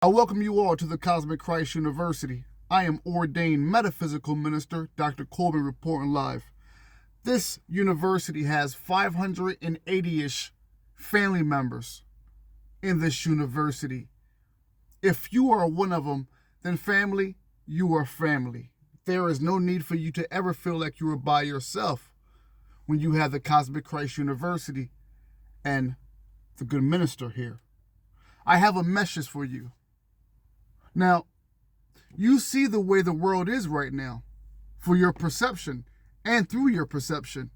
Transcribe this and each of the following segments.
I welcome you all to the Cosmic Christ University. I am ordained metaphysical minister, Dr. Corbin, reporting live. This university has 580-ish family members in this university. If you are one of them, then family, you are family. There is no need for you to ever feel like you are by yourself when you have the Cosmic Christ University and the good minister here. I have a message for you. Now, you see the way the world is right now for your perception and through your perception.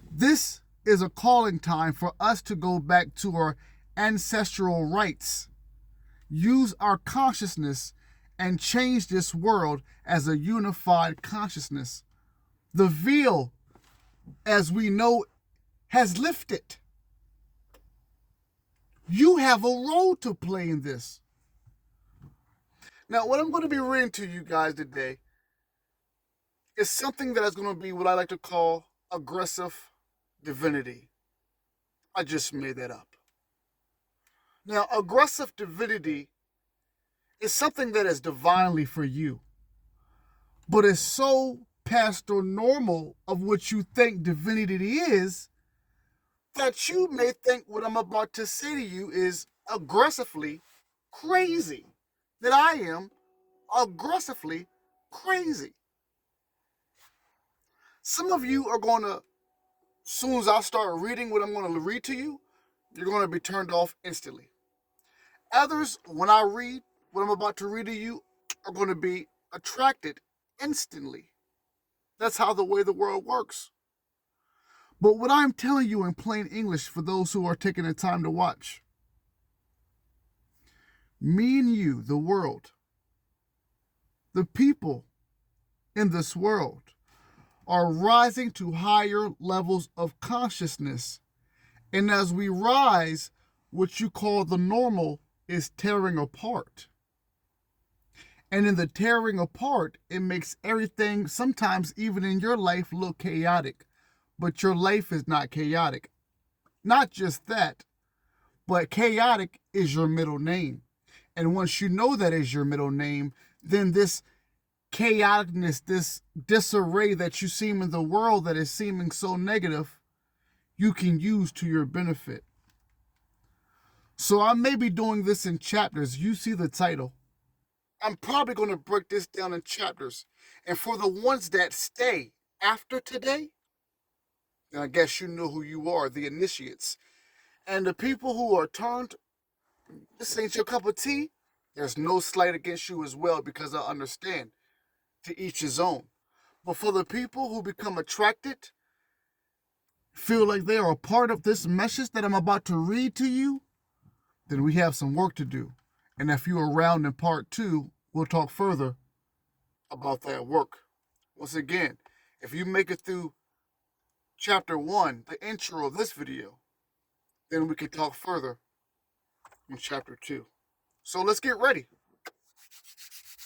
This is a calling time for us to go back to our ancestral rights, use our consciousness, and change this world as a unified consciousness. The veil, as we know, has lifted. You have a role to play in this. Now, what I'm going to be reading to you guys today is something that is going to be what I like to call aggressive divinity. I just made that up. Now, aggressive divinity is something that is divinely for you, but is so past the normal of what you think divinity is that you may think what I'm about to say to you is aggressively crazy. That I am aggressively crazy. Some of you are going to, as soon as I start reading what I'm going to read to you, you're going to be turned off instantly. Others, when I read what I'm about to read to you, are going to be attracted instantly. That's how the way the world works. But what I'm telling you in plain English for those who are taking the time to watch, me and you, the world, the people in this world are rising to higher levels of consciousness. And as we rise, what you call the normal is tearing apart. And in the tearing apart, it makes everything, sometimes even in your life, look chaotic. But your life is not chaotic. Not just that, but chaotic is your middle name. And once you know that is your middle name, then this chaoticness, this disarray that you see in the world that is seeming so negative, you can use to your benefit. So I may be doing this in chapters. You see the title. I'm probably going to break this down in chapters. And for the ones that stay after today, then I guess you know who you are, the initiates. And the people who are turned, this ain't your cup of tea, there's no slight against you as well, because I understand, to each his own. But for the people who become attracted, feel like they are a part of this message that I'm about to read to you, then we have some work to do. And if you're around in part 2, we'll talk further about that work. Once again, if you make it through chapter 1, the intro of this video, then we can talk further in chapter 2. So let's get ready.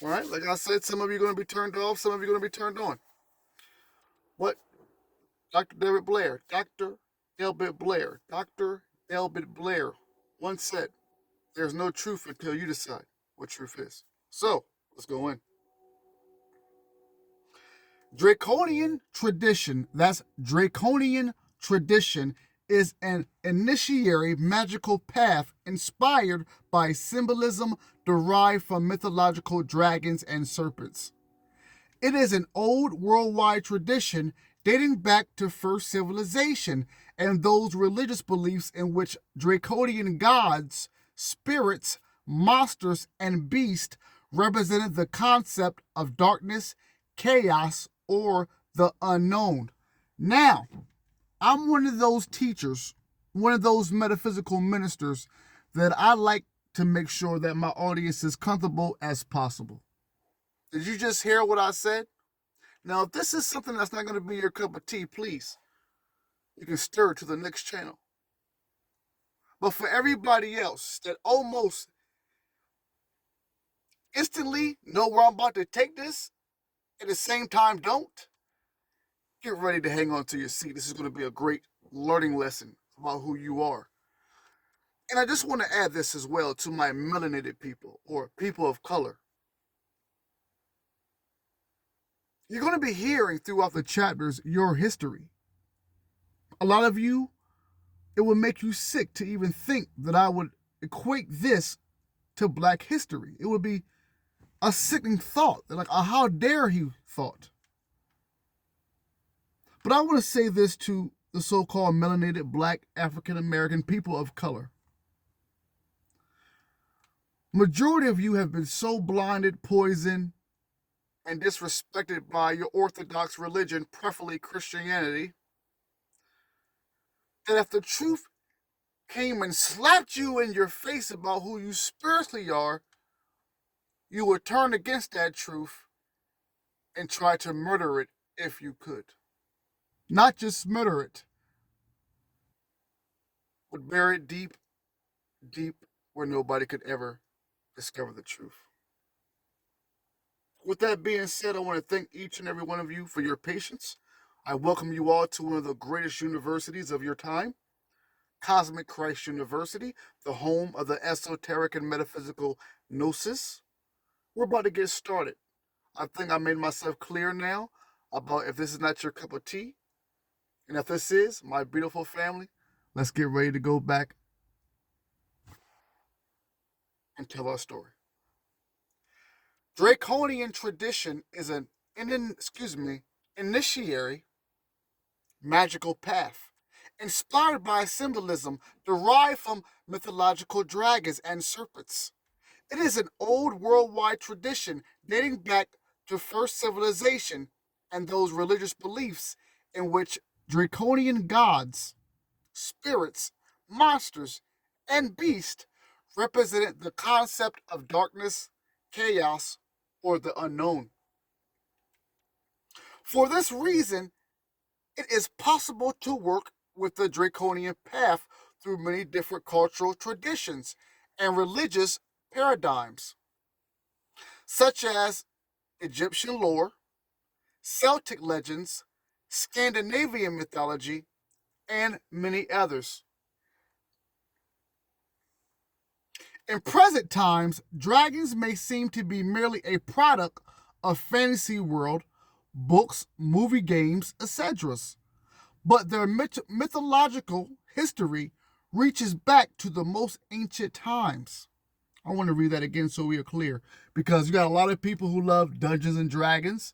All right, like I said, some of you are going to be turned off, some of you are going to be turned on. What Dr. David Blair, Dr. Delbert Blair, Dr. Delbert Blair once said, there's no truth until you decide what truth is. So, let's go in. Draconian tradition, that's draconian tradition, is an initiatory magical path inspired by symbolism derived from mythological dragons and serpents. It is an old worldwide tradition dating back to first civilization and those religious beliefs in which draconian gods, spirits, monsters, and beasts represented the concept of darkness, chaos, or the unknown. Now, I'm one of those teachers, one of those metaphysical ministers that I like to make sure that my audience is comfortable as possible. Did you just hear what I said? Now, if this is something that's not going to be your cup of tea, please, you can stir it to the next channel. But for everybody else that almost instantly know where I'm about to take this, at the same time don't, get ready to hang on to your seat. This is going to be a great learning lesson about who you are. And I just want to add this as well to my melanated people or people of color. You're going to be hearing throughout the chapters your history. A lot of you, it would make you sick to even think that I would equate this to Black history. It would be a sickening thought, like a how dare you thought. But I want to say this to the so-called melanated Black African American people of color. Majority of you have been so blinded, poisoned, and disrespected by your orthodox religion, preferably Christianity, that if the truth came and slapped you in your face about who you spiritually are, you would turn against that truth and try to murder it if you could. Not just murder it, but bury it deep, deep where nobody could ever discover the truth. With that being said, I want to thank each and every one of you for your patience. I welcome you all to one of the greatest universities of your time, Cosmic Christ University, the home of the esoteric and metaphysical gnosis. We're about to get started. I think I made myself clear now about if this is not your cup of tea. And if this is, my beautiful family, let's get ready to go back and tell our story. Draconian tradition is an initiatory magical path, inspired by symbolism derived from mythological dragons and serpents. It is an old worldwide tradition dating back to first civilization and those religious beliefs in which draconian gods, spirits, monsters, and beasts represented the concept of darkness, chaos, or the unknown. For this reason, it is possible to work with the draconian path through many different cultural traditions and religious paradigms, such as Egyptian lore, Celtic legends, Scandinavian mythology, and many others. In present times, dragons may seem to be merely a product of fantasy world, books, movie games, etc. But their mythological history reaches back to the most ancient times. I want to read that again so we are clear, because you got a lot of people who love Dungeons and Dragons.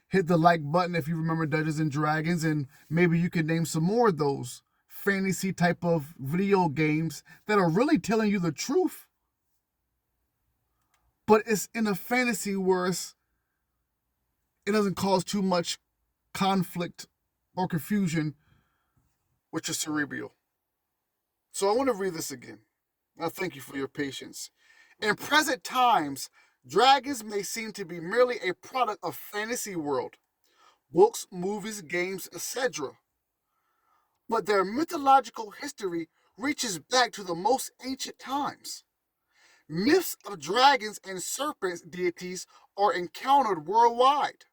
Hit the like button if you remember Dungeons and Dragons, and maybe you can name some more of those fantasy type of video games that are really telling you the truth. But it's in a fantasy where it doesn't cause too much conflict or confusion with your cerebral. So I want to read this again. I thank you for your patience. In present times, dragons may seem to be merely a product of fantasy world, books, movies, games, etc. But their mythological history reaches back to the most ancient times. Myths of dragons and serpents deities are encountered worldwide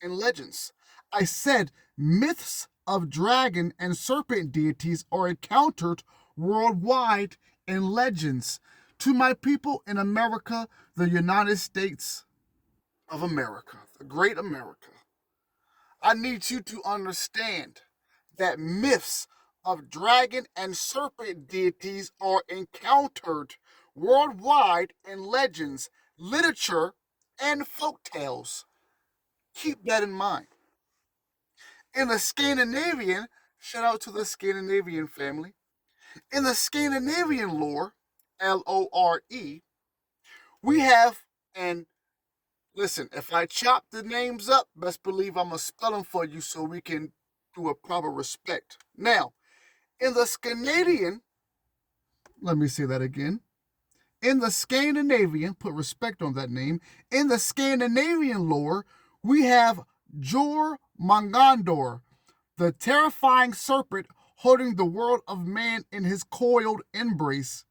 in legends. I said myths of dragon and serpent deities are encountered worldwide in legends. To my people in America, the United States of America, the great America, I need you to understand that myths of dragon and serpent deities are encountered worldwide in legends, literature, and folk tales. Keep that in mind. In the Scandinavian, shout out to the Scandinavian family. In the Scandinavian lore, Lore, we have, and listen, if I chop the names up, best believe I'm going to spell them for you so we can do a proper respect. Now, in the Scandinavian, let me say that again. In the Scandinavian, put respect on that name. In the Scandinavian lore, we have Jormungandr, the terrifying serpent holding the world of man in his coiled embrace.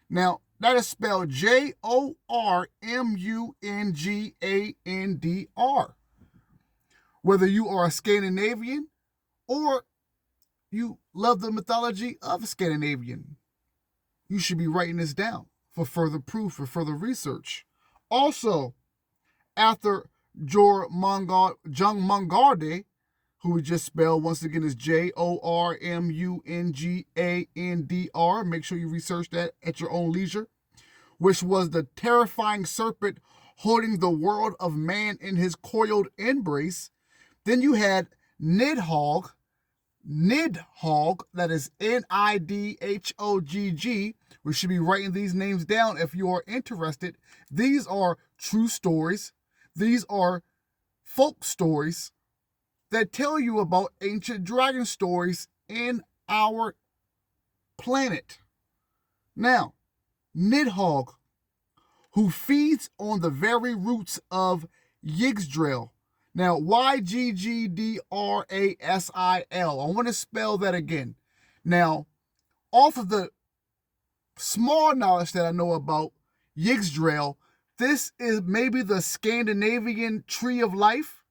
Now, that is spelled Jormungandr. Whether you are a Scandinavian or you love the mythology of Scandinavian. you should be writing this down for further proof, for further research. Also, after Jungmungarde, who we just spelled once again is Jormungandr. Make sure you research that at your own leisure, which was the terrifying serpent holding the world of man in his coiled embrace. Then you had Nidhogg, that is Nidhogg. We should be writing these names down if you are interested. These are true stories. These are folk stories that tell you about ancient dragon stories in our planet. Now, Nidhogg, who feeds on the very roots of Yggdrasil. Now, Yggdrasil. I want to spell that again. Now, off of the small knowledge that I know about Yggdrasil, this is maybe the Scandinavian tree of life.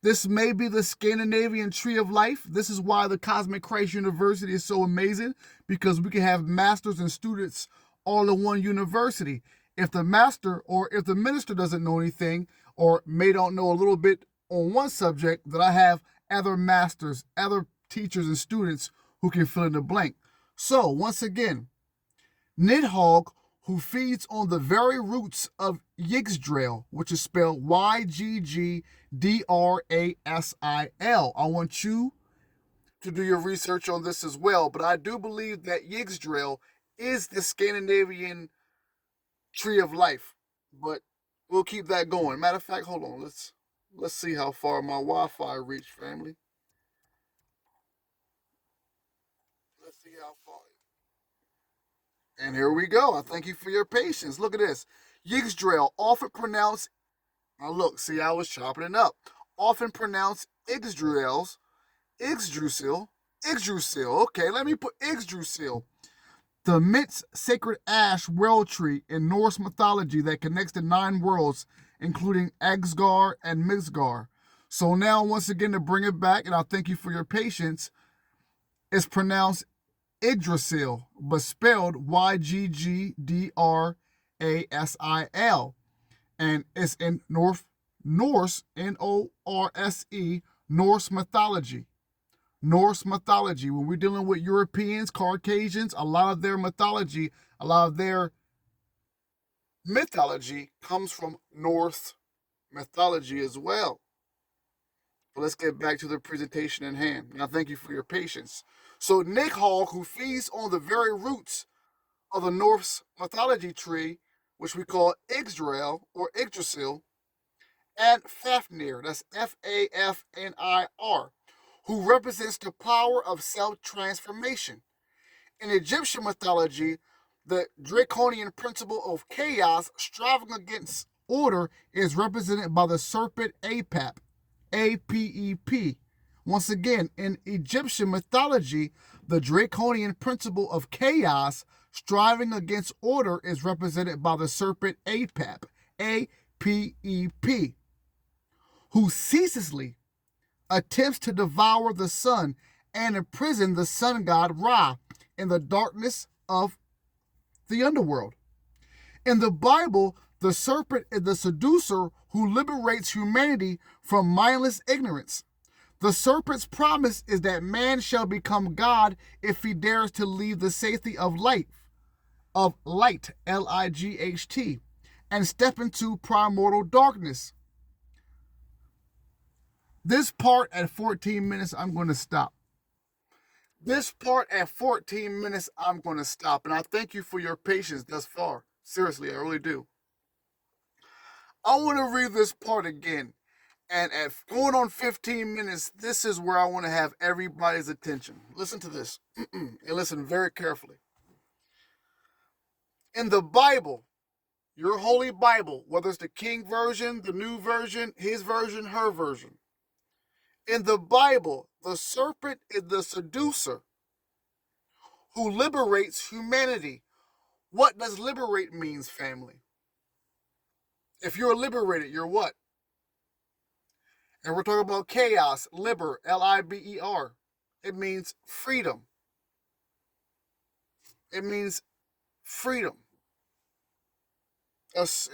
This may be the Scandinavian tree of life. This is why the Cosmic Christ University is so amazing, because we can have masters and students all in one university. If the master or if the minister doesn't know anything or may don't know a little bit on one subject, then I have other masters, other teachers and students who can fill in the blank. So once again, Nidhogg, who feeds on the very roots of Yggdrasil, which is spelled Yggdrasil. I want you to do your research on this as well, but I do believe that Yggdrasil is the Scandinavian tree of life, but we'll keep that going. Matter of fact, hold on, let's see how far my Wi-Fi reached, family. Let's see how far. And here we go. I thank you for your patience. Look at this. Yggdrasil, often pronounced, now look, see, I was chopping it up. Often pronounced Yggdrasil. Okay, let me put Yggdrasil. The immense sacred ash world tree in Norse mythology that connects the 9 worlds, including Asgard and Midgard. So now, once again, to bring it back, and I thank you for your patience, it's pronounced Yggdrasil, but spelled Yggdrasil, and it's in Norse, Norse mythology. Norse mythology. When we're dealing with Europeans, Caucasians, a lot of their mythology comes from Norse mythology as well. But let's get back to the presentation in hand. Now, thank you for your patience. So, Nidhogg, who feeds on the very roots of the Norse mythology tree, which we call Yggdrasil or Yggdrasil, and Fafnir, that's Fafnir, who represents the power of self-transformation. In Egyptian mythology, the draconian principle of chaos striving against order is represented by the serpent Apep, A-P-E-P. Once again, in Egyptian mythology, the draconian principle of chaos striving against order is represented by the serpent Apep, A-P-E-P, who ceaselessly attempts to devour the sun and imprison the sun god Ra in the darkness of the underworld. In the Bible, the serpent is the seducer who liberates humanity from mindless ignorance. The serpent's promise is that man shall become God if he dares to leave the safety of light, L-I-G-H-T, and step into primordial darkness. This part at 14 minutes, I'm going to stop. And I thank you for your patience thus far. Seriously, I really do. I want to read this part again. And at going on 15 minutes, this is where I want to have everybody's attention. Listen to this. And listen very carefully. In the Bible, your holy Bible, whether it's the King version, the New version, his version, her version. In the Bible, the serpent is the seducer who liberates humanity. What does liberate means, family? If you're liberated, you're what? And we're talking about chaos, liber, L-I-B-E-R. It means freedom. It means freedom.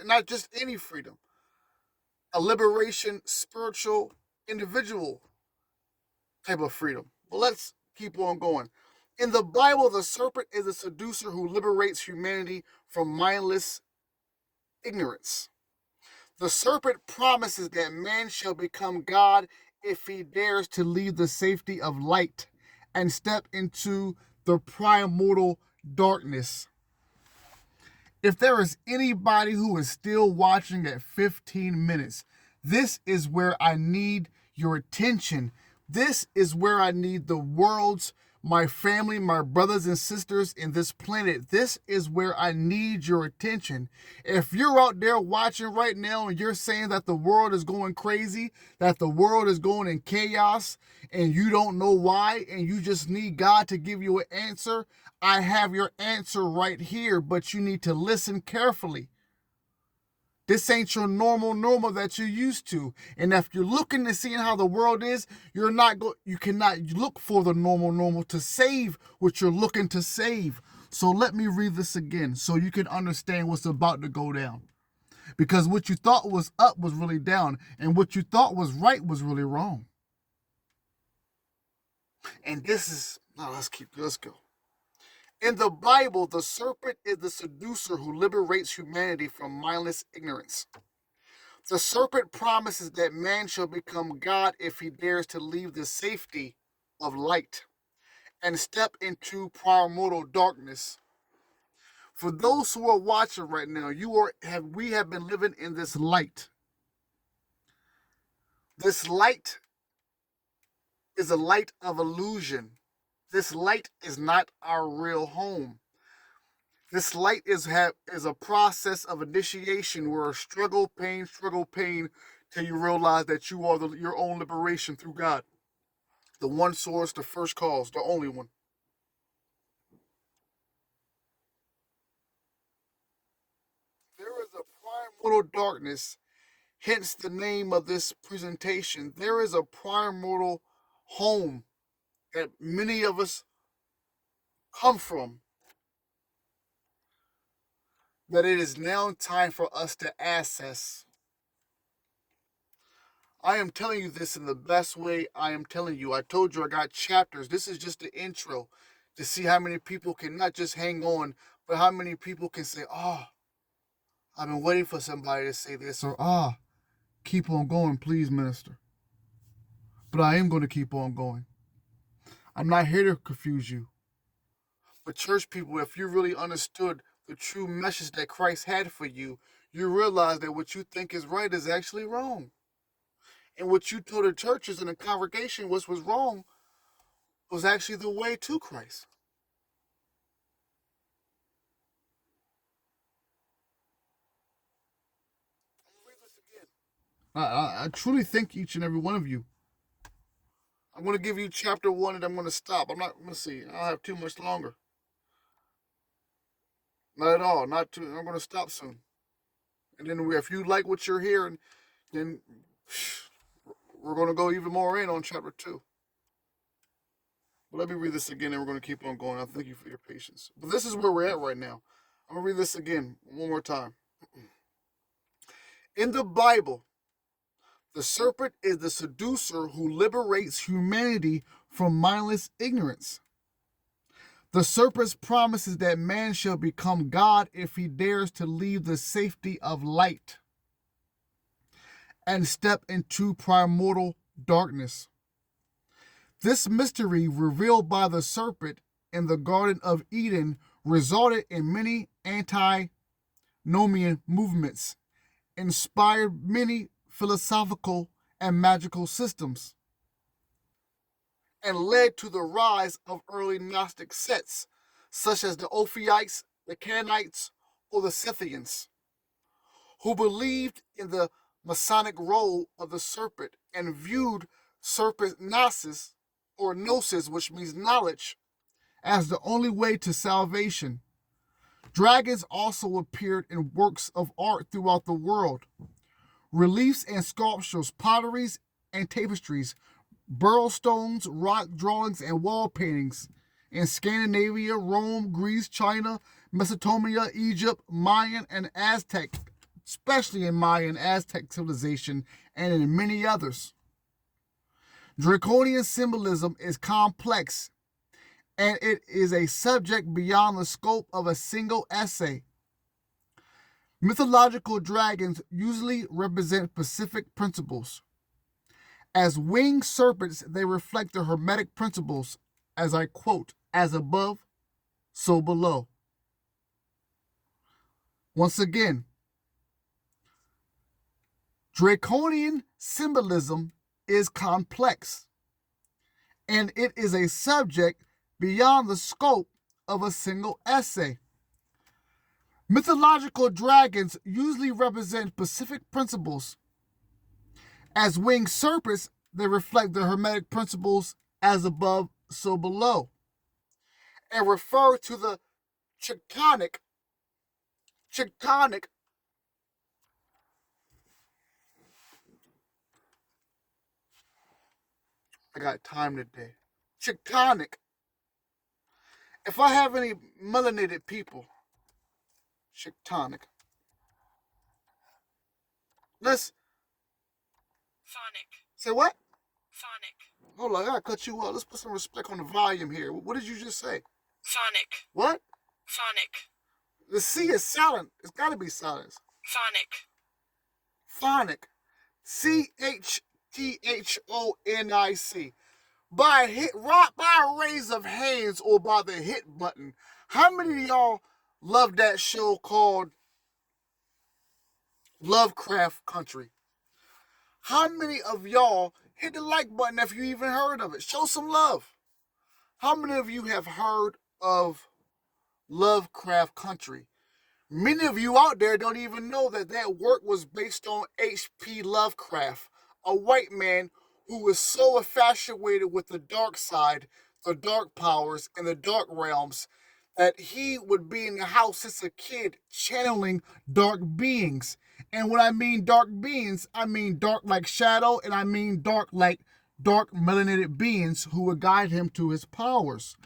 Not just any freedom, a liberation, spiritual, individual type of freedom. But let's keep on going. In the Bible, the serpent is a seducer who liberates humanity from mindless ignorance. The serpent promises that man shall become God if he dares to leave the safety of light and step into the primordial darkness. If there is anybody who is still watching at 15 minutes, this is where I need your attention. This is where I need the world's, my family, my brothers and sisters in this planet. This is where I need your attention. If you're out there watching right now and you're saying that the world is going crazy, that the world is going in chaos, and you don't know why, and you just need God to give you an answer, I have your answer right here, but you need to listen carefully. This ain't your normal that you're used to. And if you're looking to see how the world is, you cannot look for the normal to save what you're looking to save. So let me read this again so you can understand what's about to go down. Because what you thought was up was really down, and what you thought was right was really wrong. And this is, now let's go. In the Bible, the serpent is the seducer who liberates humanity from mindless ignorance. The serpent promises that man shall become God if he dares to leave the safety of light and step into primordial darkness. For those who are watching right now, we have been living in this light. This light is a light of illusion. This light is not our real home. This light is a process of initiation where struggle, pain, till you realize that you are your own liberation through God. The one source, the first cause, the only one. There is a primordial darkness, hence the name of this presentation. There is a primordial home that many of us come from, that it is now time for us to access. I am telling you this in the best way I am telling you. I told you I got chapters. This is just the intro to see how many people can not just hang on, but how many people can say, oh, I've been waiting for somebody to say this, or keep on going, please, minister. But I am going to keep on going. I'm not here to confuse you. But church people, if you really understood the true message that Christ had for you, you realize that what you think is right is actually wrong. And what you told the churches and the congregation was wrong was actually the way to Christ. I'm going to read this again. I truly thank each and every one of you. I'm going to give you chapter 1 and I'm going to stop. I'm going to see. I don't have too much longer. Not at all. Not too. I'm going to stop soon. And then if you like what you're hearing, then we're going to go even more in on chapter 2. But let me read this again and we're going to keep on going. I thank you for your patience. But this is where we're at right now. I'm going to read this again one more time. In the Bible, the serpent is the seducer who liberates humanity from mindless ignorance. The serpent promises that man shall become God if he dares to leave the safety of light and step into primordial darkness. This mystery, revealed by the serpent in the Garden of Eden, resulted in many antinomian movements, inspired many philosophical and magical systems, and led to the rise of early Gnostic sects, such as the Ophioites, the Canaanites, or the Scythians, who believed in the Masonic role of the serpent and viewed serpent gnosis, or gnosis, which means knowledge, as the only way to salvation. Dragons also appeared in works of art throughout the world. Reliefs and sculptures, potteries and tapestries, burrow stones, rock drawings, and wall paintings in Scandinavia, Rome, Greece, China, Mesopotamia, Egypt, Mayan, and Aztec, especially in Mayan Aztec civilization, and in many others. Draconian symbolism is complex, and it is a subject beyond the scope of a single essay. Mythological dragons usually represent specific principles. As winged serpents, they reflect the Hermetic principles, as I quote, as above, so below. Once again, Draconian symbolism is complex, and it is a subject beyond the scope of a single essay. Mythological dragons usually represent specific principles. As winged serpents, they reflect the Hermetic principles as above, so below, and refer to the tectonic. I got time today. Tectonic. If I have any melanated people, tectonic. Let's Phonic. say what? Phonic. Hold on, I gotta cut you off. Let's put some respect on the volume here. What did you just say? Phonic. What? Phonic. The C is silent. It's gotta be silent. Phonic. Phonic. CHTHONIC. By a raise of hands or by the hit button, how many of y'all love that show called Lovecraft Country? How many of y'all hit the like button if you even heard of it? Show some love. How many of you have heard of Lovecraft Country? Many of you out there don't even know that that work was based on H.P. Lovecraft, a white man who was so infatuated with the dark side, the dark powers, and the dark realms that he would be in the house since a kid channeling dark beings. And when I mean dark beings, I mean dark like shadow, and I mean dark like dark melanated beings who would guide him to his powers.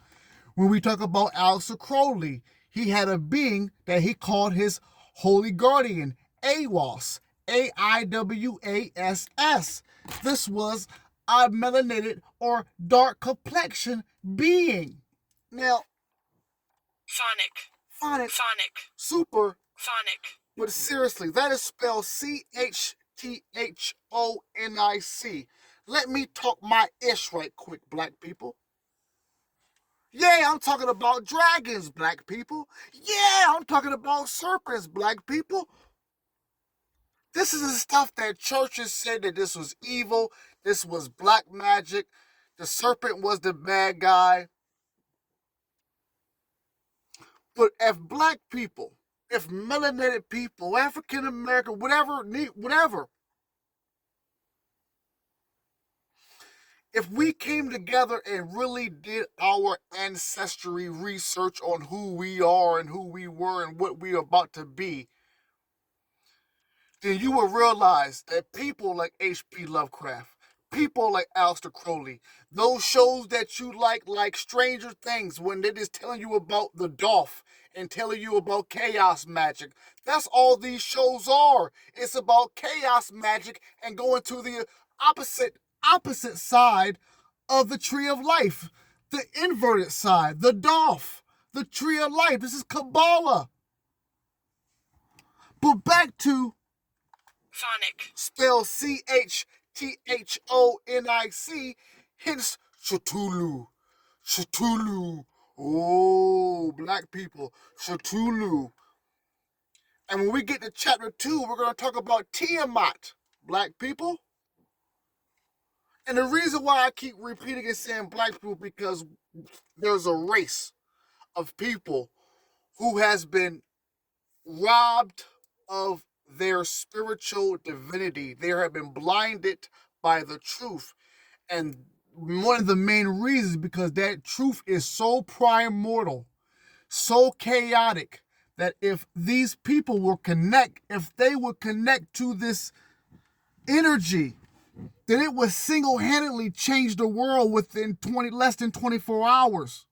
When we talk about Aleister Crowley, he had a being that he called his holy guardian, AWAS, AIWASS. This was a melanated or dark complexion being. Now, Phonic. super, Phonic. but seriously, that is spelled CHTHONIC. Let me talk my ish right quick, black people. Yeah, I'm talking about dragons, black people. Yeah, I'm talking about serpents, black people. This is the stuff that churches said that this was evil, this was black magic, the serpent was the bad guy. But if black people, if melanated people, African American, whatever, if we came together and really did our ancestry research on who we are and who we were and what we are about to be, then you will realize that people like H.P. Lovecraft, people like Aleister Crowley, those shows that you like Stranger Things, when they're just telling you about the Dolph and telling you about chaos magic, that's all these shows are. It's about chaos magic and going to the opposite side of the tree of life, the inverted side, the Dolph, the tree of life. This is Kabbalah. But back to Phonic. spelled CHTHONIC, hence Cthulhu. Cthulhu. Oh, black people. Cthulhu. And when we get to chapter 2, we're going to talk about Tiamat, black people. And the reason why I keep repeating and saying black people, because there's a race of people who has been robbed of their spiritual divinity. They have been blinded by the truth. And one of the main reasons is because that truth is so primordial, so chaotic, that if these people will connect, if they would connect to this energy, then it would single-handedly change the world within less than 24 hours.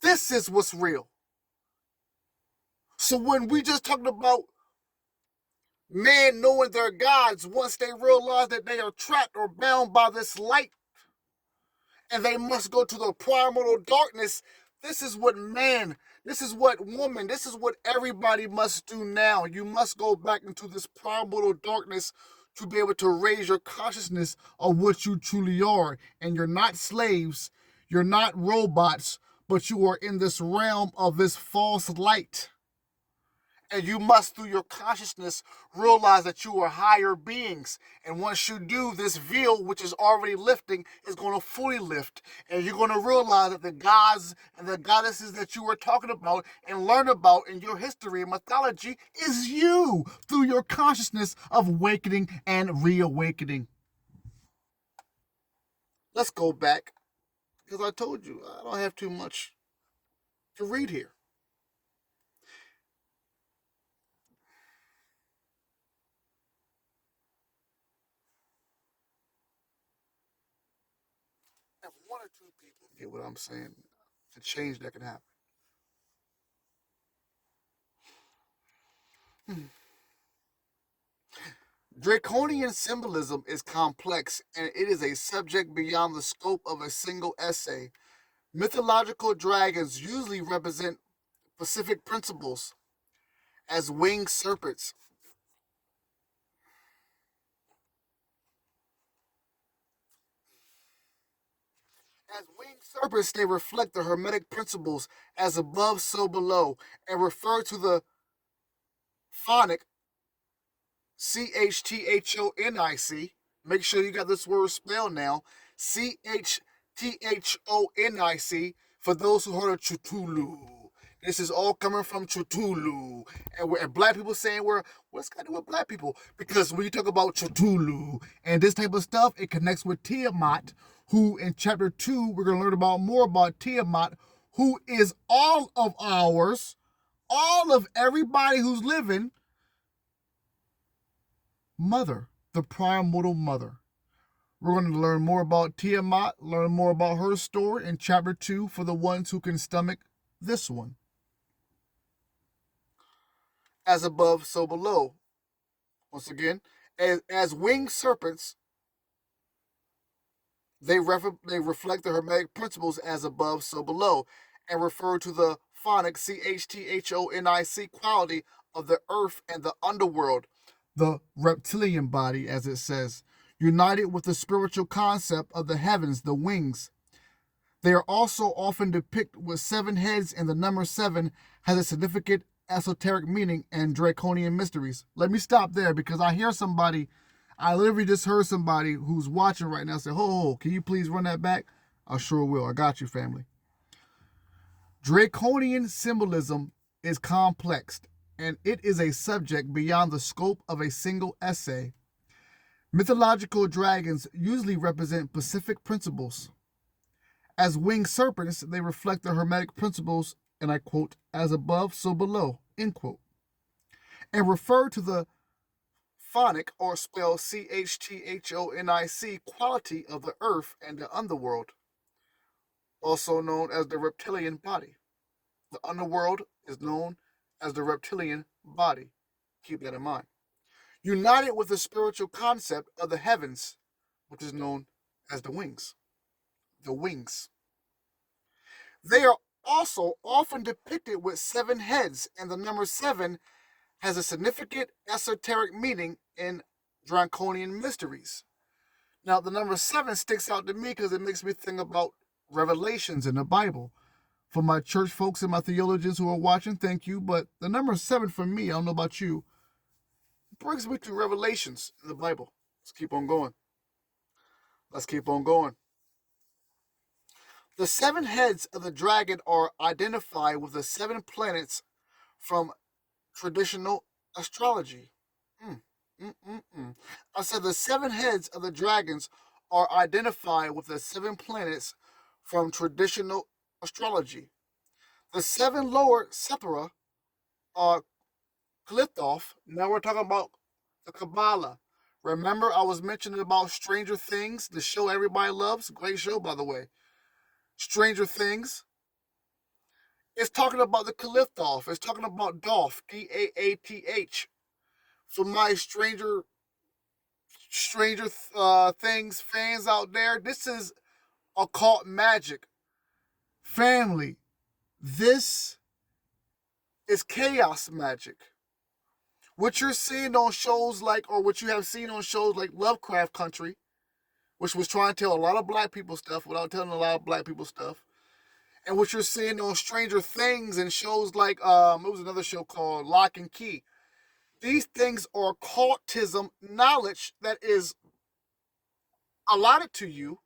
This is what's real. So when we just talked about man knowing their gods, once they realize that they are trapped or bound by this light and they must go to the primordial darkness, this is what man, this is what woman, this is what everybody must do now. You must go back into this primordial darkness to be able to raise your consciousness of what you truly are. And you're not slaves, you're not robots, but you are in this realm of this false light. And you must, through your consciousness, realize that you are higher beings. And once you do, this veil, which is already lifting, is going to fully lift. And you're going to realize that the gods and the goddesses that you were talking about and learn about in your history and mythology is you, through your consciousness of awakening and reawakening. Let's go back, because I told you, I don't have too much to read here. If one or two people get what I'm saying, the change that can happen. Draconian symbolism is complex and it is a subject beyond the scope of a single essay. Mythological dragons usually represent specific principles as winged serpents. As winged serpents, they reflect the Hermetic principles as above, so below, and refer to the phonic CHTHONIC. Make sure you got this word spelled now. CHTHONIC for those who heard of Cthulhu. This is all coming from Cthulhu. And black people saying, what's got to do with black people? Because when you talk about Cthulhu and this type of stuff, it connects with Tiamat, who in chapter 2, we're going to learn about more about Tiamat, who is all of ours, all of everybody who's living, mother, the primordial mother. We're going to learn more about Tiamat, learn more about her story in chapter 2 for the ones who can stomach this one. As above, so below. Once again, as winged serpents, they reflect the Hermetic principles as above, so below, and refer to the phonic CHTHONIC quality of the earth and the underworld, the reptilian body, as it says, united with the spiritual concept of the heavens, the wings. They are also often depicted with 7 heads, and the number 7 has a significant esoteric meaning and draconian mysteries. Let me stop there because I literally just heard somebody who's watching right now say, ho, can you please run that back? I sure will. I got you, family. Draconian symbolism is complex, and it is a subject beyond the scope of a single essay. Mythological dragons usually represent specific principles. As winged serpents, they reflect the Hermetic principles, and I quote, as above, so below, end quote, and refer to the phonic, or spelled CHTHONIC, quality of the earth and the underworld, also known as the reptilian body. The underworld is known as the reptilian body. Keep that in mind. United with the spiritual concept of the heavens, which is known as the wings. The wings. They are also often depicted with 7 heads, and the number 7 has a significant esoteric meaning in Draconian mysteries. Now, the number 7 sticks out to me because it makes me think about revelations in the Bible. For my church folks and my theologians who are watching, thank you. But the number 7 for me, I don't know about you, brings me to revelations in the Bible. Let's keep on going. Let's keep on going. The 7 heads of the dragon are identified with the 7 planets from traditional astrology. I said the 7 heads of the dragons are identified with the 7 planets from traditional astrology. The 7 lower separa are Klithoff. Now we're talking about the Kabbalah. Remember, I was mentioning about Stranger Things, the show everybody loves. Great show, by the way. Stranger Things. It's talking about the Caliph. It's talking about Dolph, Daath. For my Stranger Things fans out there, this is occult magic. Family, this is chaos magic. What you're seeing on shows like, or what you have seen on shows like Lovecraft Country, which was trying to tell a lot of black people stuff without telling a lot of black people stuff, and what you're seeing on Stranger Things and shows like, it was another show called Lock and Key. These things are occultism knowledge that is allotted to you,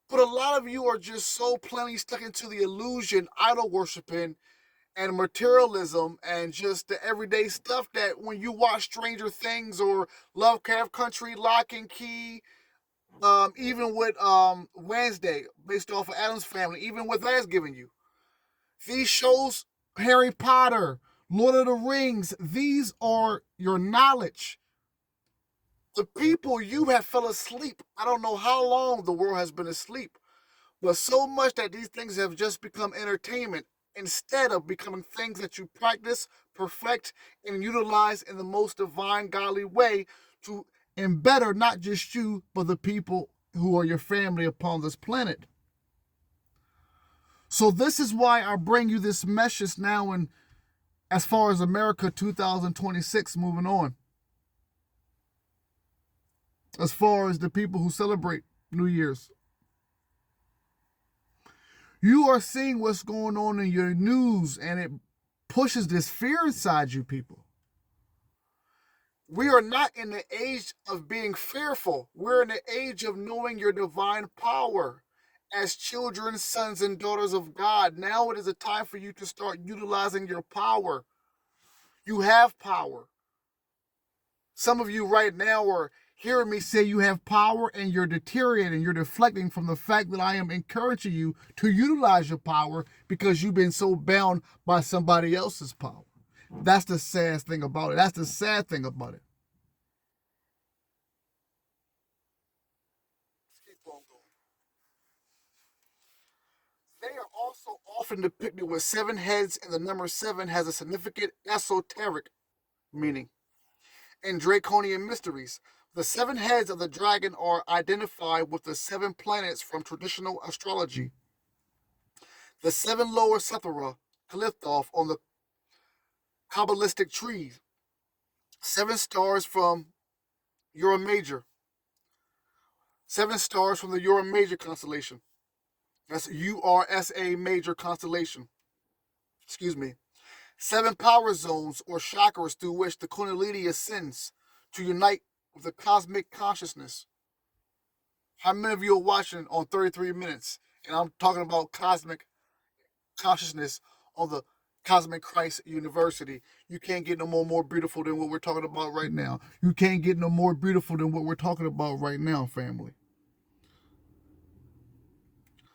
but a lot of you are just so plainly stuck into the illusion, idol worshiping, and materialism and just the everyday stuff that when you watch Stranger Things or Lovecraft Country, Lock and Key, even with Wednesday, based off of Addams Family, even what that's giving you. These shows, Harry Potter, Lord of the Rings, these are your knowledge. The people, you have fell asleep. I don't know how long the world has been asleep, but so much that these things have just become entertainment instead of becoming things that you practice, perfect, and utilize in the most divine, godly way to embetter not just you, but the people who are your family upon this planet. So this is why I bring you this message now, and as far as America 2026 moving on. As far as the people who celebrate New Year's. You are seeing what's going on in your news, and it pushes this fear inside you people. We are not in the age of being fearful. We're in the age of knowing your divine power. As children, sons, and daughters of God, now it is a time for you to start utilizing your power. You have power. Some of you right now are hearing me say you have power, and you're deteriorating, you're deflecting from the fact that I am encouraging you to utilize your power because you've been so bound by somebody else's power. That's the sad thing about it. That's the sad thing about it. Let's keep on going. They are also often depicted with seven heads, and the number seven has a significant esoteric meaning in draconian mysteries. The seven heads of the dragon are identified with the seven planets from traditional astrology. The seven lower Sethera, Caliph on the Kabbalistic trees. Seven stars from Urim Major. Seven stars from the Urim Major constellation. That's URSA Major constellation. Excuse me. Seven power zones or chakras through which the Kundalini ascends to unite with the cosmic consciousness. How many of you are watching on 33 minutes? And I'm talking about cosmic consciousness on the Cosmic Christ University. You can't get no more beautiful than what we're talking about right now. You can't get no more beautiful than what we're talking about right now, family.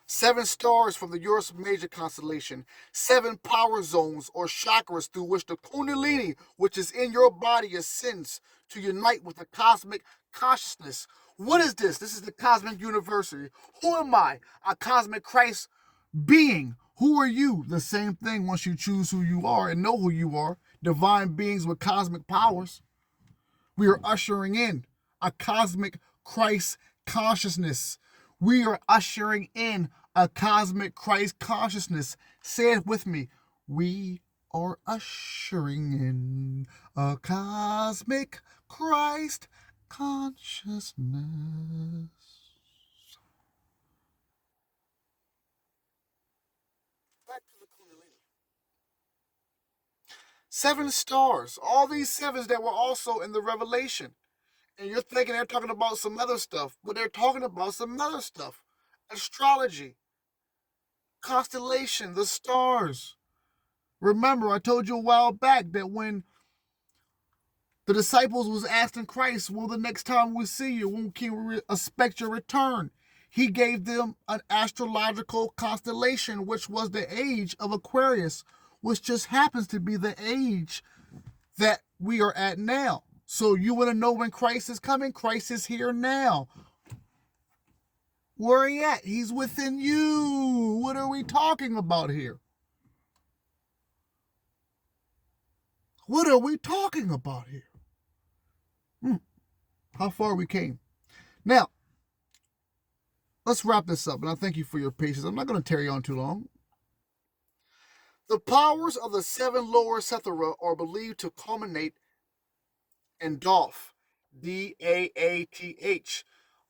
Seven stars from the Ursa Major constellation. Seven power zones or chakras through which the Kundalini, which is in your body, ascends to unite with the cosmic consciousness. What is this? This is the Cosmic University. Who am I? A cosmic Christ being. Who are you? The same thing once you choose who you are and know who you are. Divine beings with cosmic powers. We are ushering in a cosmic Christ consciousness. We are ushering in a cosmic Christ consciousness. Say it with me. We are ushering in a cosmic Christ consciousness. Back to the Kundalini. Seven stars. All these sevens that were also in the Revelation. And you're thinking they're talking about some other stuff, but they're talking about some other stuff. Astrology, constellation, the stars. Remember, I told you a while back that when the disciples was asking Christ, well, the next time we see you, when can we expect your return? He gave them an astrological constellation, which was the age of Aquarius, which just happens to be the age that we are at now. So you want to know when Christ is coming? Christ is here now. Where are he at? He's within you. What are we talking about here? What are we talking about here? How far we came. Now, let's wrap this up, and I thank you for your patience. I'm not going to tarry on too long. The powers of the seven lower Sethera are believed to culminate in Dolph, Daath.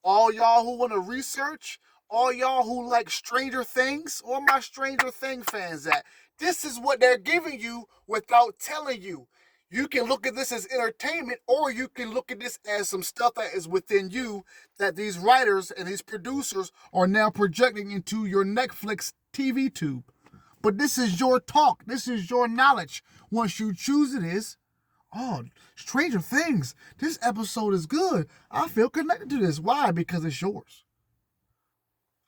All y'all who want to research, all y'all who like Stranger Things, where my Stranger Thing fans at? This is what they're giving you without telling you. You can look at this as entertainment, or you can look at this as some stuff that is within you that these writers and these producers are now projecting into your Netflix TV tube. But this is your talk. This is your knowledge. Once you choose it is, oh, Stranger Things. This episode is good. I feel connected to this. Why? Because it's yours.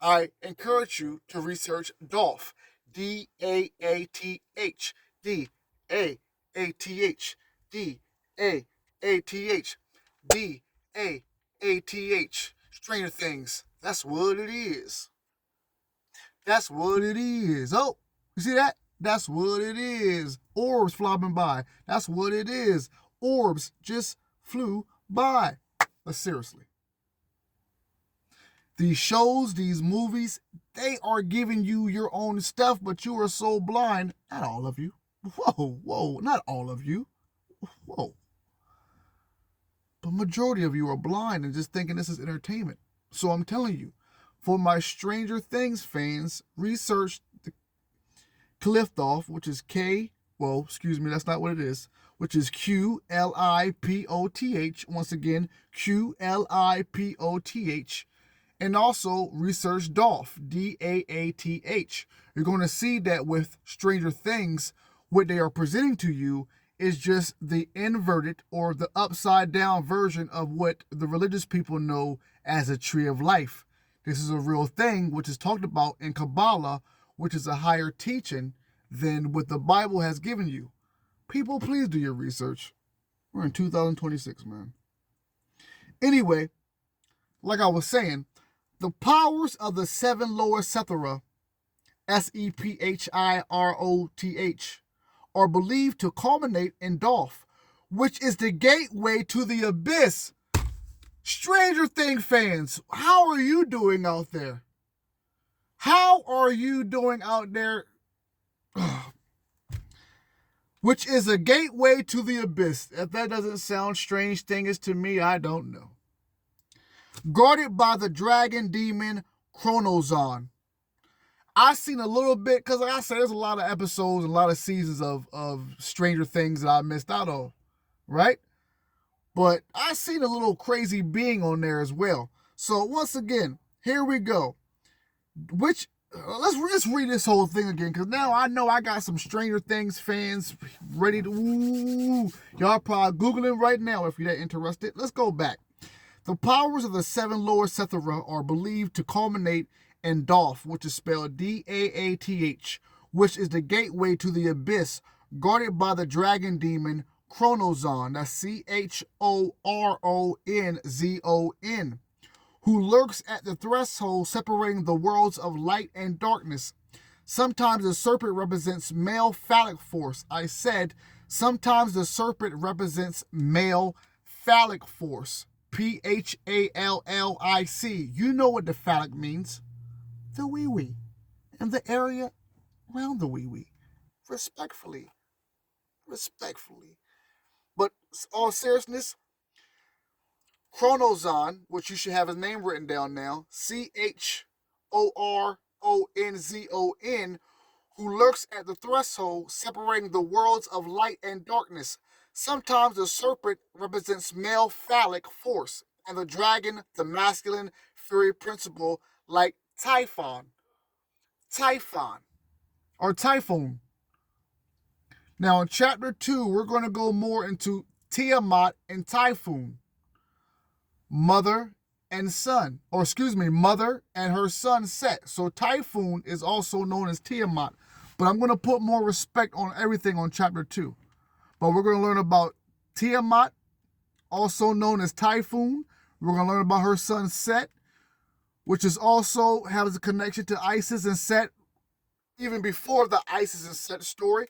I encourage you to research Dolph. Daath. Daath. Daath. Daath. Stranger Things. That's what it is. That's what it is. Oh, you see that? That's what it is. Orbs flopping by. That's what it is. Orbs just flew by. But seriously. These shows, these movies, they are giving you your own stuff, but you are so blind. Not all of you. Whoa, not all of you. Whoa. But majority of you are blind and just thinking this is entertainment. So I'm telling you, for my Stranger Things fans, research the Cliftoff, which is that's not what it is, which is Qlipoth. Once again, Qlipoth. And also research Dolph, Daath. You're going to see that with Stranger Things, what they are presenting to you is just the inverted or the upside down version of what the religious people know as a tree of life. This is a real thing, which is talked about in Kabbalah, which is a higher teaching than what the Bible has given you. People, please do your research. We're in 2026, man. Anyway, like I was saying, the powers of the seven lower Sethera, Sephiroth, are believed to culminate in Dolph, which is the gateway to the abyss. Stranger Things fans, how are you doing out there? How are you doing out there? Which is a gateway to the abyss. If that doesn't sound strange things to me, I don't know. Guarded by the dragon demon Chronozon. I've seen a little bit, because like I said, there's a lot of episodes, a lot of seasons of Stranger Things that I missed out on, right? But I've seen a little crazy being on there as well. So once again, here we go. Let's read this whole thing again, because now I know I got some Stranger Things fans ready to, y'all probably Googling right now if you're that interested. Let's go back. The powers of the seven lower Sethera are believed to culminate in Dolph, which is spelled Daath, which is the gateway to the abyss, guarded by the dragon demon Chronozon, that's Chronzon, who lurks at the threshold separating the worlds of light and darkness. Sometimes the serpent represents male phallic force. I said, sometimes the serpent represents male phallic force. Phallic. You know what the phallic means. The wee-wee. And the area around the wee-wee. Respectfully. But all seriousness, Chronozon, which you should have his name written down now, Chronzon, who lurks at the threshold separating the worlds of light and darkness. Sometimes the serpent represents male phallic force, and the dragon, the masculine fury principle, like Typhon, or Typhoon. Now in chapter 2, we're going to go more into Tiamat and Typhoon. Mother and son, mother and her son Set. So Typhoon is also known as Tiamat. But I'm going to put more respect on everything on chapter 2. But we're going to learn about Tiamat, also known as Typhoon. We're going to learn about her son Set, which is also has a connection to Isis and Set, even before the Isis and Set story.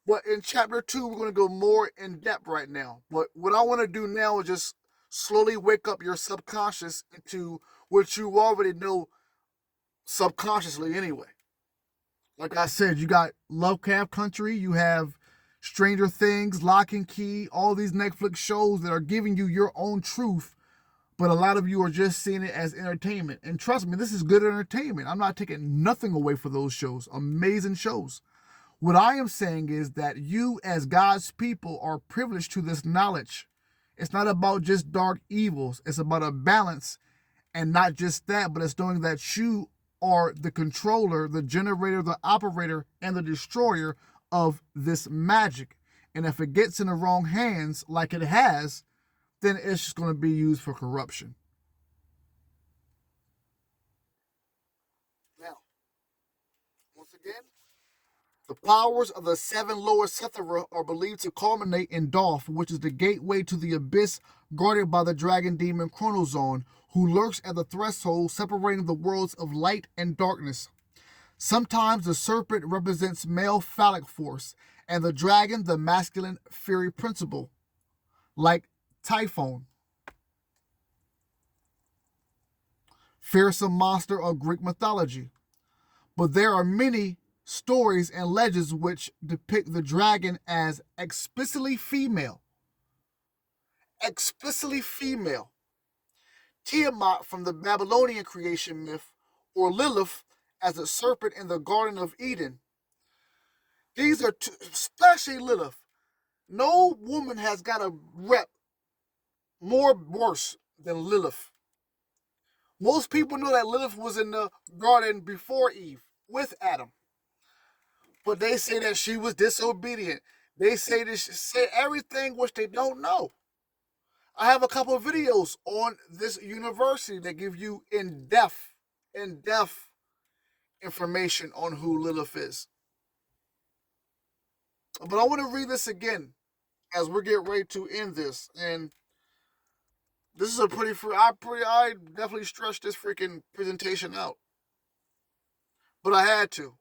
But in chapter 2, we're going to go more in depth right now. But what I want to do now is just slowly wake up your subconscious into what you already know subconsciously anyway. Like I said, you got Lovecraft Country, you have Stranger Things, Lock and Key, all these Netflix shows that are giving you your own truth, but a lot of you are just seeing it as entertainment. And trust me, this is good entertainment. I'm not taking nothing away for those shows. Amazing shows. What I am saying is that you, as God's people, are privileged to this knowledge. It's not about just dark evils. It's about a balance, and not just that, but it's knowing that you are the controller, the generator, the operator, and the destroyer of this magic. And if it gets in the wrong hands, like it has, then it's just going to be used for corruption. Now, once again, the powers of the 7 lower Sethera are believed to culminate in Dolph, which is the gateway to the abyss guarded by the dragon demon Chronozone, who lurks at the threshold separating the worlds of light and darkness. Sometimes the serpent represents male phallic force, and the dragon the masculine fury principle, like Typhon, fearsome monster of Greek mythology. But there are many stories and legends which depict the dragon as explicitly female. Explicitly female. Tiamat from the Babylonian creation myth, or Lilith as a serpent in the Garden of Eden. These are two, especially Lilith. No woman has got a rep more worse than Lilith. Most people know that Lilith was in the garden before Eve with Adam. But they say that she was disobedient. They say everything which they don't know. I have a couple of videos on this university that give you in-depth information on who Lilith is. But I want to read this again as we're getting ready to end this. And this is a I definitely stretched this freaking presentation out. But I had to.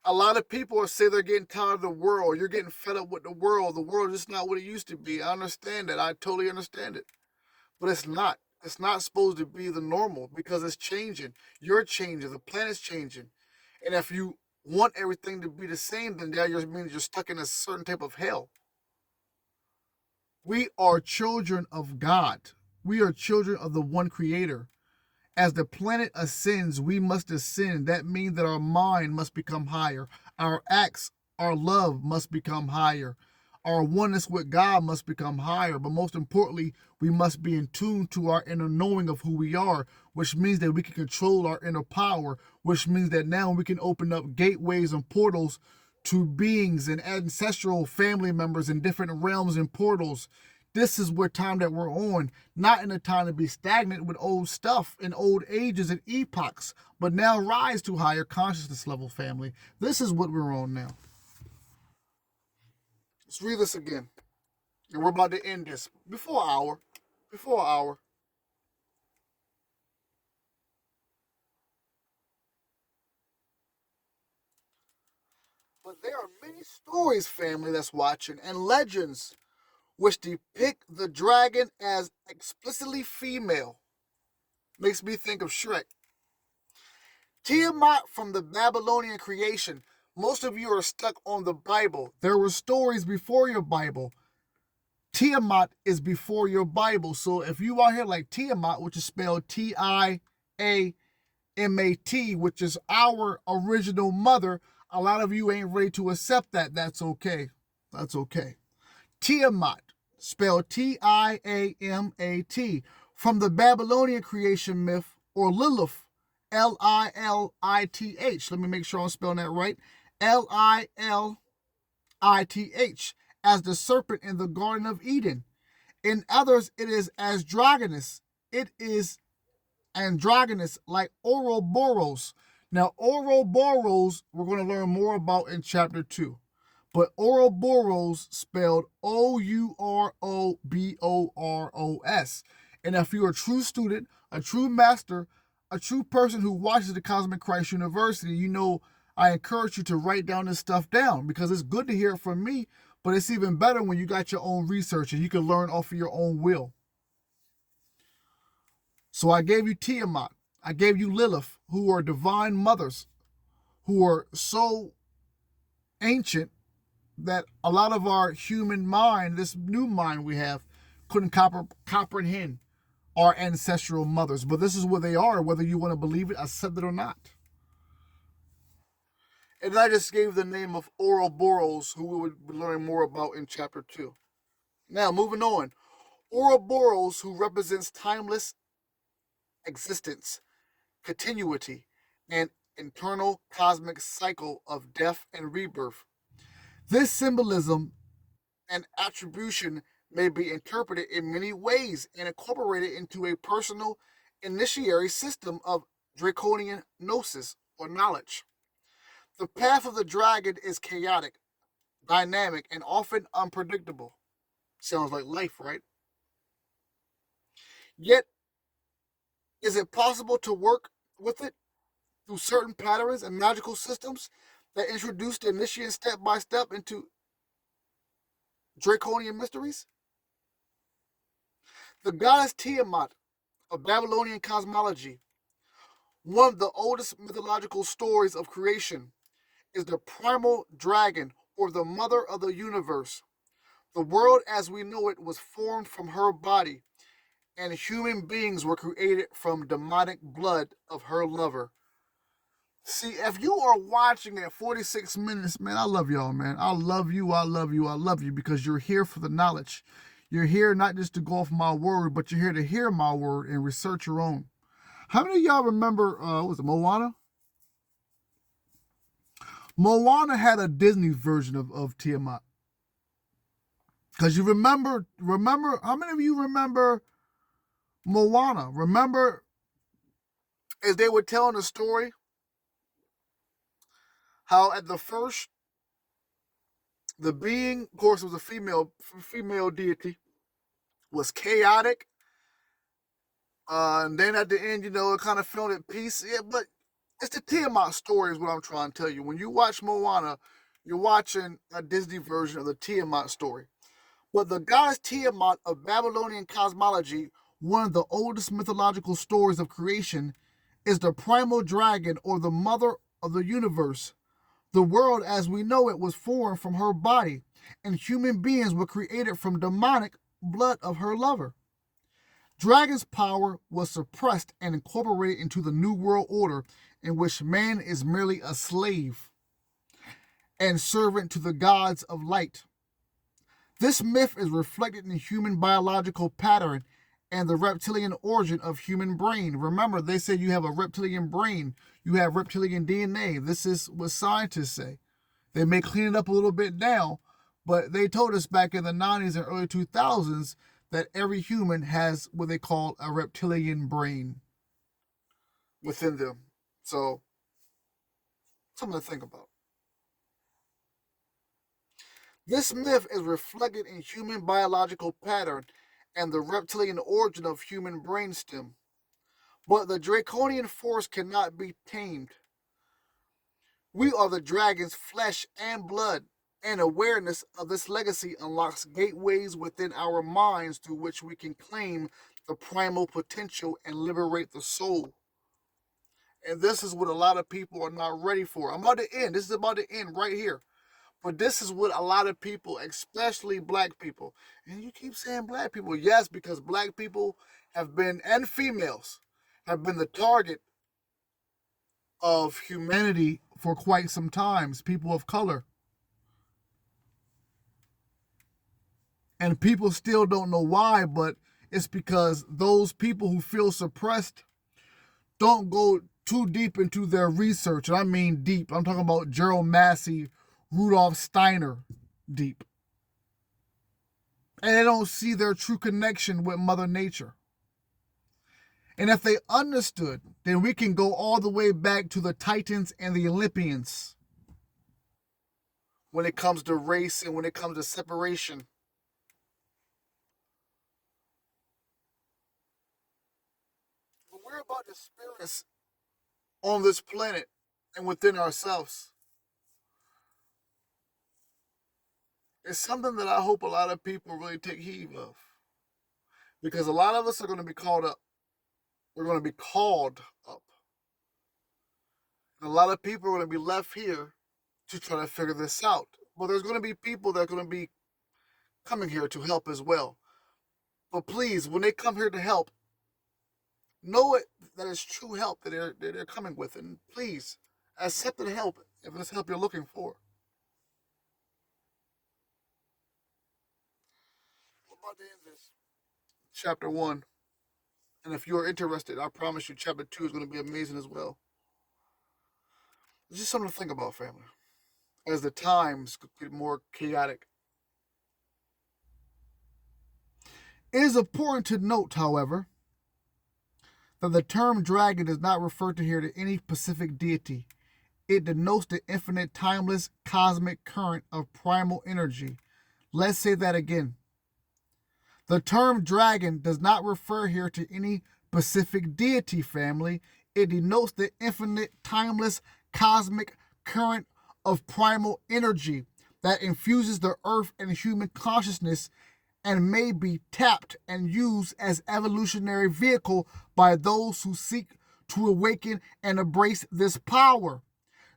A lot of people say they're getting tired of the world. You're getting fed up with the world. The world is not what it used to be. I understand that. I totally understand it. But it's not. It's not supposed to be the normal because it's changing. You're changing. The planet's changing. And if you want everything to be the same, then that means you're stuck in a certain type of hell. We are children of God. We are children of the one creator. As the planet ascends, we must ascend. That means that our mind must become higher. Our acts, our love must become higher. Our oneness with God must become higher. But most importantly, we must be in tune to our inner knowing of who we are, which means that we can control our inner power, which means that now we can open up gateways and portals to beings and ancestral family members in different realms and portals. This is what time that we're on, not in a time to be stagnant with old stuff in old ages and epochs, but now rise to higher consciousness level, family. This is what we're on now. Let's read this again. And we're about to end this before an hour. Before an hour. But there are many stories, family, that's watching, and legends which depict the dragon as explicitly female. Makes me think of Shrek. Tiamat from the Babylonian creation. Most of you are stuck on the Bible. There were stories before your Bible. Tiamat is before your Bible. So if you are here like Tiamat, which is spelled Tiamat, which is our original mother, a lot of you ain't ready to accept that. That's okay. That's okay. Tiamat, spelled Tiamat, from the Babylonian creation myth, or Lilith, Lilith. Let me make sure I'm spelling that right. Lilith, as the serpent in the Garden of Eden. In others, it is androgynous. It is androgynous, like Ouroboros. Now, Ouroboros, we're going to learn more about in chapter 2. But Ouroboros, spelled Ouroboros. And if you're a true student, a true master, a true person who watches the Cosmic Christ University, you know I encourage you to write down this stuff down because it's good to hear it from me, but it's even better when you got your own research and you can learn off of your own will. So I gave you Tiamat. I gave you Lilith, who are divine mothers, who are so ancient that a lot of our human mind, this new mind we have, couldn't comprehend our ancestral mothers. But this is what they are, whether you want to believe it, accept it or not. And I just gave the name of Ouroboros, who we would be learning more about in chapter 2. Now, moving on. Ouroboros, who represents timeless existence, continuity, and internal cosmic cycle of death and rebirth. This symbolism and attribution may be interpreted in many ways and incorporated into a personal initiatory system of draconian gnosis or knowledge. The path of the dragon is chaotic, dynamic, and often unpredictable. Sounds like life, right? Yet, is it possible to work with it through certain patterns and magical systems that introduce the initiate step by step into draconian mysteries? The goddess Tiamat of Babylonian cosmology, one of the oldest mythological stories of creation, is the primal dragon or the mother of the universe. The world as we know it was formed from her body, and human beings were created from demonic blood of her lover. See, if you are watching at 46 minutes, man, I love y'all, man. I love you, I love you, I love you because you're here for the knowledge. You're here not just to go off my word, but you're here to hear my word and research your own. How many of y'all remember, what was it, Moana? Moana had a Disney version of Tiamat. Because you remember, how many of you remember Moana? Remember as they were telling the story, how at the first, the being, of course, was a female deity, was chaotic. And then at the end, it kind of felt at peace. Yeah, but it's the Tiamat story is what I'm trying to tell you. When you watch Moana, you're watching a Disney version of the Tiamat story. But the goddess Tiamat of Babylonian cosmology, one of the oldest mythological stories of creation, is the primal dragon or the mother of the universe. The world as we know it was formed from her body, and human beings were created from demonic blood of her lover. Dragon's power was suppressed and incorporated into the New World Order, in which man is merely a slave and servant to the gods of light. This myth is reflected in the human biological pattern and the reptilian origin of human brain. Remember, they say you have a reptilian brain, you have reptilian DNA. This is what scientists say. They may clean it up a little bit now, but they told us back in the 90s and early 2000s that every human has what they call a reptilian brain within them. So, something to think about. This myth is reflected in human biological pattern and the reptilian origin of human brainstem. But the draconian force cannot be tamed. We are the dragon's flesh and blood, and awareness of this legacy unlocks gateways within our minds through which we can claim the primal potential and liberate the soul. And this is what a lot of people are not ready for. I'm about to end. This is about to end right here. But this is what a lot of people, especially black people, and you keep saying black people, yes, because black people have been, and females, have been the target of humanity for quite some times, people of color. And people still don't know why, but it's because those people who feel suppressed don't go too deep into their research. And I mean deep. I'm talking about Gerald Massey, Rudolf Steiner deep. And they don't see their true connection with Mother Nature. And if they understood, then we can go all the way back to the Titans and the Olympians when it comes to race and when it comes to separation. But we're about to experience on this planet and within ourselves. It's something that I hope a lot of people really take heed of. Because a lot of us are going to be called up. We're going to be called up. And a lot of people are going to be left here to try to figure this out. But there's going to be people that are going to be coming here to help as well. But please, when they come here to help, know it that it's true help that they're coming with, and please accept the help if it's help you're looking for. We're about to end this chapter 1, and if you're interested, I promise you, chapter 2 is going to be amazing as well. It's just something to think about, family, as the times get more chaotic. It is important to note, however, that the term dragon does not refer to here to any specific deity. It denotes the infinite, timeless, cosmic current of primal energy. Let's say that again. The term dragon does not refer here to any specific deity, family. It denotes the infinite, timeless, cosmic current of primal energy that infuses the earth and human consciousness and may be tapped and used as evolutionary vehicle by those who seek to awaken and embrace this power.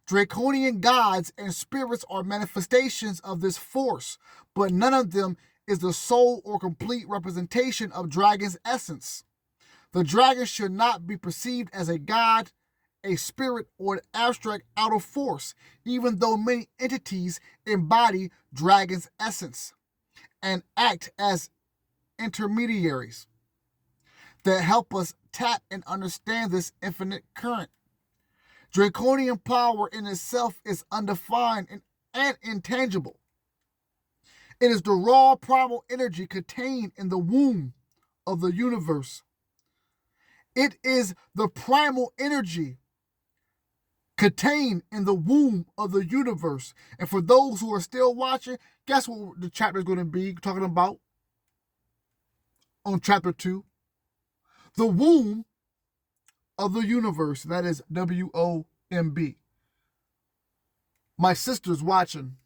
Draconian gods and spirits are manifestations of this force, but none of them is the sole or complete representation of dragon's essence. The dragon should not be perceived as a god, a spirit, or an abstract outer force, even though many entities embody dragon's essence and act as intermediaries that help us tap and understand this infinite current. Draconian power in itself is undefined and intangible. It is the raw primal energy contained in the womb of the universe. It is the primal energy contained in the womb of the universe. And for those who are still watching, guess what the chapter is going to be talking about on chapter 2? The womb of the universe. That is WOMB. My sister's watching.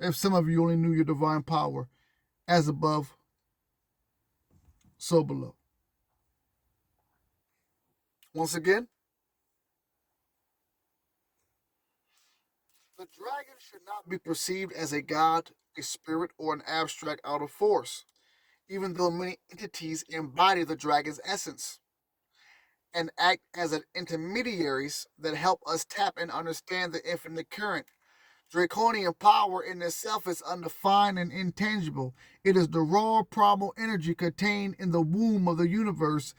If some of you only knew your divine power, as above, so below. Once again, the dragon should not be perceived as a god, a spirit, or an abstract outer force, even though many entities embody the dragon's essence and act as intermediaries that help us tap and understand the infinite current. Draconian power in itself is undefined and intangible. It is the raw primal energy contained in the womb of the universe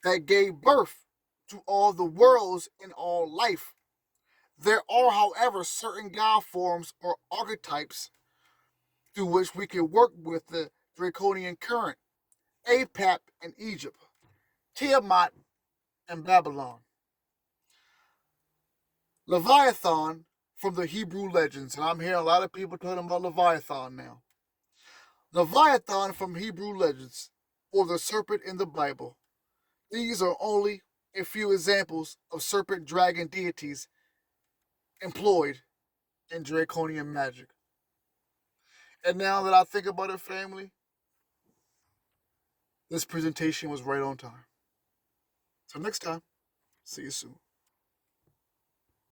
that gave birth to all the worlds and all life. There are, however, certain god forms or archetypes through which we can work with the draconian current. Apep in Egypt, Tiamat in Babylon, Leviathan from the Hebrew legends, and I'm hearing a lot of people talking about Leviathan now. Leviathan from Hebrew legends, or the serpent in the Bible. These are only a few examples of serpent dragon deities employed in draconian magic. And now that I think about it, family, this presentation was right on time. Till next time, see you soon.